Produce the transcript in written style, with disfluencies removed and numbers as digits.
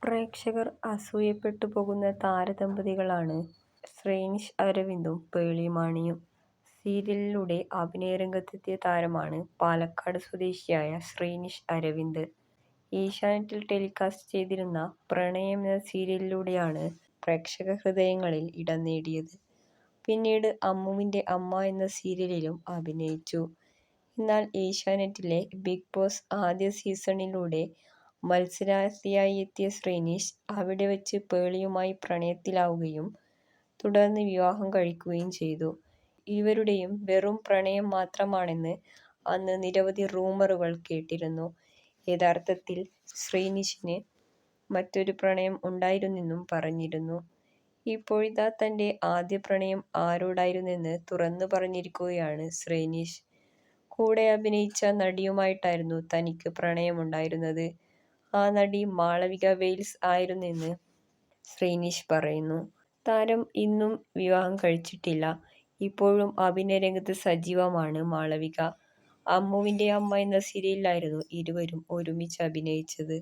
പ്രേക്ഷകർ അസൂയപ്പെട്ടു പോകുന്ന താരദമ്പതികളാണ് ശ്രീനിഷ് അരവിന്ദും പേളി മാണിയും. സീരിയലിലൂടെ അഭിനയരംഗത്തെത്തിയ താരമാണ് പാലക്കാട് സ്വദേശിയായ ശ്രീനിഷ് അരവിന്ദ്. ഏഷ്യാനെറ്റിൽ ടെലികാസ്റ്റ് ചെയ്തിരുന്ന പ്രണയം എന്ന സീരിയലിലൂടെയാണ് പ്രേക്ഷക ഹൃദയങ്ങളിൽ ഇടം നേടിയത്. പിന്നീട് അമ്മുവിന്റെ അമ്മ എന്ന സീരിയലിലും അഭിനയിച്ചു. എന്നാൽ ഏഷ്യാനെറ്റിലെ ബിഗ് ബോസ് ആദ്യ സീസണിലൂടെ മത്സരാർത്ഥിയായി എത്തിയ ശ്രീനിഷ് അവിടെ വച്ച് പേളിയുമായി പ്രണയത്തിലാവുകയും തുടർന്ന് വിവാഹം കഴിക്കുകയും ചെയ്തു. ഇരുവരുടെയും വെറും പ്രണയം മാത്രമാണെന്ന് അന്ന് നിരവധി റൂമറുകൾ കേട്ടിരുന്നു. യഥാർത്ഥത്തിൽ ശ്രീനിഷിന് മറ്റൊരു പ്രണയം ഉണ്ടായിരുന്നെന്നും പറഞ്ഞിരുന്നു. ഇപ്പോഴിതാ തന്റെ ആദ്യ പ്രണയം ആരോടായിരുന്നെന്ന് തുറന്നു പറഞ്ഞിരിക്കുകയാണ് ശ്രീനിഷ്. കൂടെ അഭിനയിച്ച നടിയുമായിട്ടായിരുന്നു തനിക്ക് പ്രണയമുണ്ടായിരുന്നത്. ആ നടി മാളവിക വെയിൽസ് ആയിരുന്നെന്ന് ശ്രീനിഷ് പറയുന്നു. താരം ഇന്നും വിവാഹം കഴിച്ചിട്ടില്ല. ഇപ്പോഴും അഭിനയ രംഗത്ത് സജീവമാണ് മാളവിക. അമ്മുവിന്റെ അമ്മ എന്ന സീരിയലിലായിരുന്നു ഇരുവരും ഒരുമിച്ച് അഭിനയിച്ചത്.